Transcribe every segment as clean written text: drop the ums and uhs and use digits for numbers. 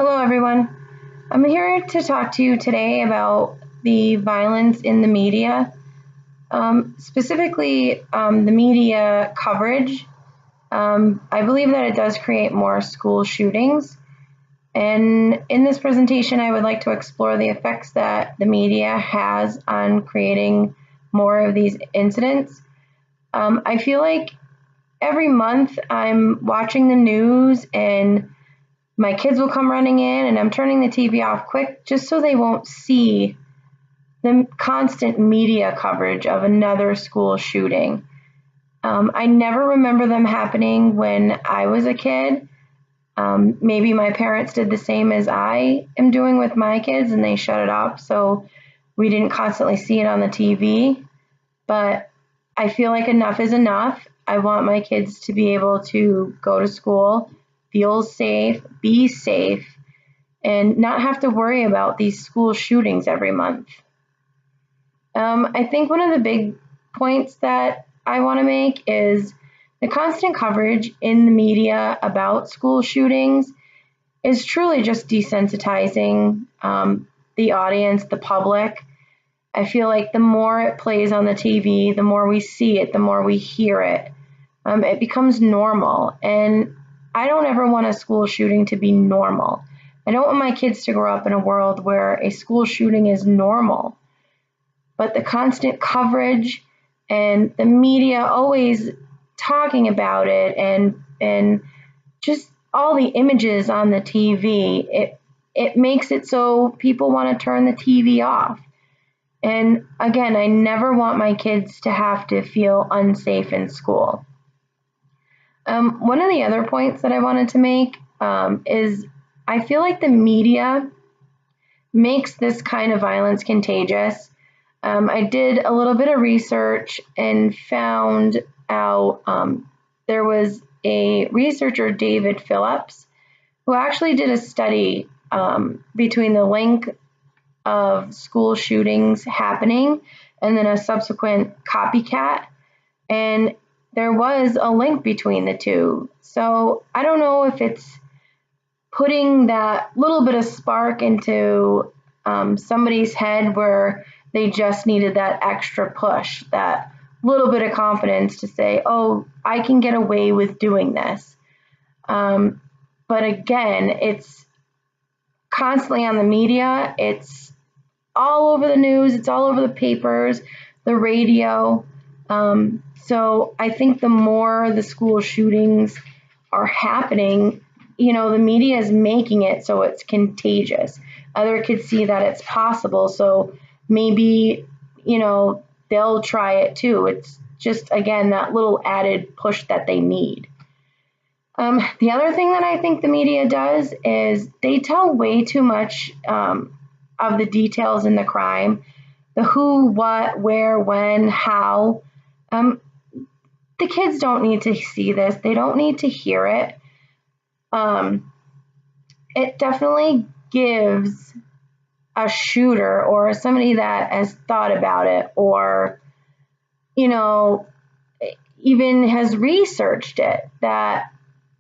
Hello, everyone. I'm here to talk to you today about the violence in the media, specifically the media coverage. I believe that it does create more school shootings. And in this presentation, I would like to explore the effects that the media has on creating more of these incidents. I feel like every month I'm watching the news and my kids will come running in and I'm turning the TV off quick just so they won't see the constant media coverage of another school shooting. I never remember them happening when I was a kid. Maybe my parents did the same as I am doing with my kids and they shut it off so we didn't constantly see it on the TV. But I feel like enough is enough. I want my kids to be able to go to school, feel safe, be safe, and not have to worry about these school shootings every month. I think one of the big points that I want to make is the constant coverage in the media about school shootings is truly just desensitizing the audience, the public. I feel like the more it plays on the TV, the more we see it, the more we hear it, it becomes normal. And I don't ever want a school shooting to be normal. I don't want my kids to grow up in a world where a school shooting is normal. But the constant coverage and the media always talking about it and just all the images on the TV, it makes it so people want to turn the TV off. And again, I never want my kids to have to feel unsafe in school. One of the other points that I wanted to make is I feel like the media makes this kind of violence contagious. I did a little bit of research and found out there was a researcher, David Phillips, who actually did a study between the link of school shootings happening and then a subsequent copycat. And there was a link between the two. So I don't know if it's putting that little bit of spark into somebody's head where they just needed that extra push, that little bit of confidence to say, oh, I can get away with doing this. But again, it's constantly on the media. It's all over the news. It's all over the papers, the radio. So I think the more the school shootings are happening, the media is making it so it's contagious. Other kids see that it's possible. So maybe, they'll try it too. It's just, again, that little added push that they need. The other thing that I think the media does is they tell way too much of the details in the crime, the who, what, where, when, how. The kids don't need to see this. They don't need to hear it. It definitely gives a shooter or somebody that has thought about it or, even has researched it that,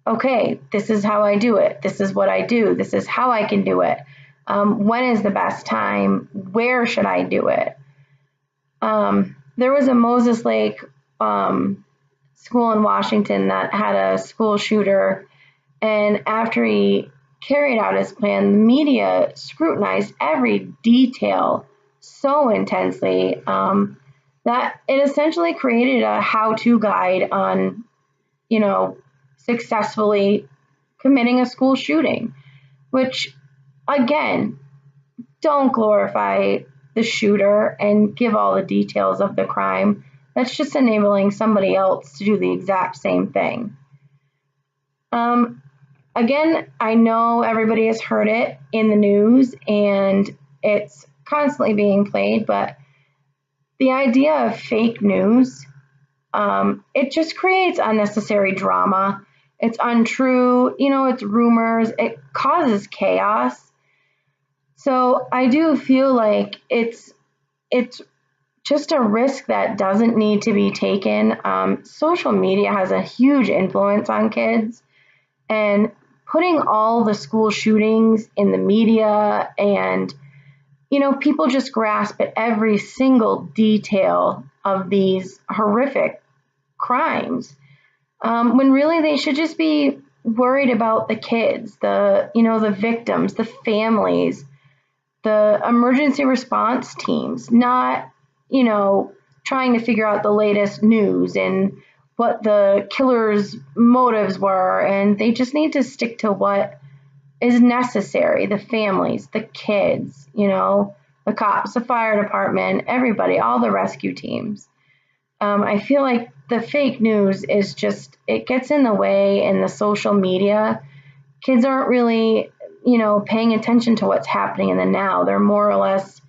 okay, this is how I do it. This is what I do. This is how I can do it. When is the best time? Where should I do it? There was a Moses Lake school in Washington that had a school shooter, and after he carried out his plan, the media scrutinized every detail so intensely that it essentially created a how-to guide on, successfully committing a school shooting, which, again, don't glorify the shooter and give all the details of the crime. That's just enabling somebody else to do the exact same thing. Again, I know everybody has heard it in the news and it's constantly being played, but the idea of fake news, it just creates unnecessary drama. It's untrue, it's rumors, it causes chaos. So I do feel like it's just a risk that doesn't need to be taken. Social media has a huge influence on kids, and putting all the school shootings in the media, and people just grasp at every single detail of these horrific crimes, when really they should just be worried about the kids, the victims, the families, the emergency response teams, not trying to figure out the latest news and what the killer's motives were. And they just need to stick to what is necessary: the families, the kids, the cops, the fire department, everybody, all the rescue teams. I feel like the fake news is just, it gets in the way in the social media. Kids aren't really, paying attention to what's happening in the now. They're more or less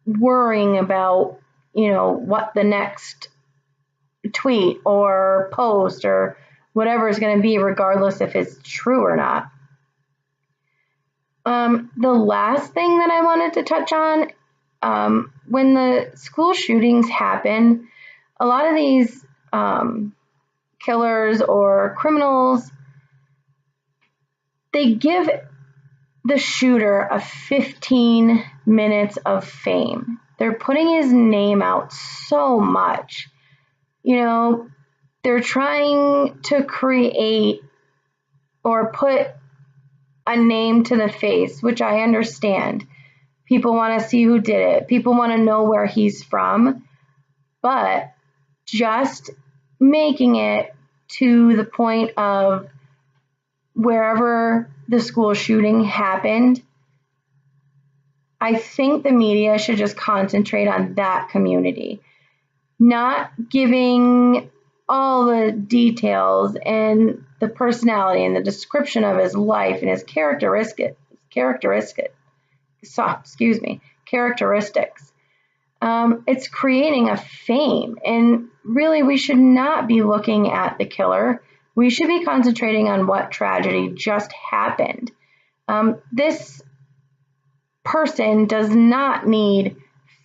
worrying about, what the next tweet or post or whatever is going to be, regardless if it's true or not. The last thing that I wanted to touch on, when the school shootings happen, a lot of these killers or criminals, they give the shooter a 15 minutes of fame. They're putting his name out so much. They're trying to create or put a name to the face, which I understand. People want to see who did it. People want to know where he's from. But just making it to the point of wherever the school shooting happened, I think the media should just concentrate on that community, not giving all the details and the personality and the description of his life and his characteristics. It's creating a fame, and really we should not be looking at the killer. We should be concentrating on what tragedy just happened. This person does not need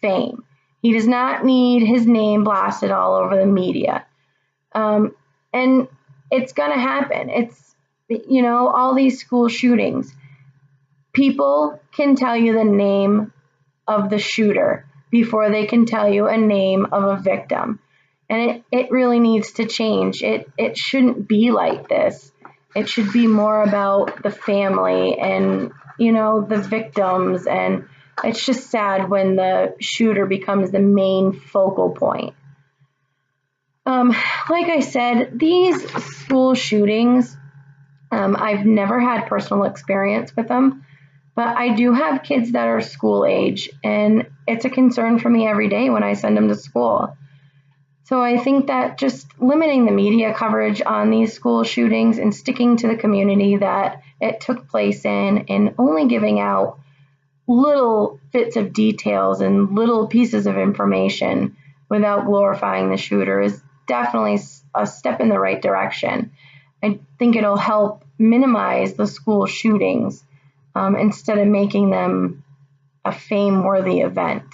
fame. He does not need his name blasted all over the media. And it's going to happen. It's, all these school shootings. People can tell you the name of the shooter before they can tell you a name of a victim. And it really needs to change. It shouldn't be like this. It should be more about the family and, the victims. And it's just sad when the shooter becomes the main focal point. Like I said, these school shootings, I've never had personal experience with them, but I do have kids that are school age, and it's a concern for me every day when I send them to school. So I think that just limiting the media coverage on these school shootings and sticking to the community that it took place in, and only giving out little bits of details and little pieces of information without glorifying the shooter is definitely a step in the right direction. I think it'll help minimize the school shootings instead of making them a fame-worthy event.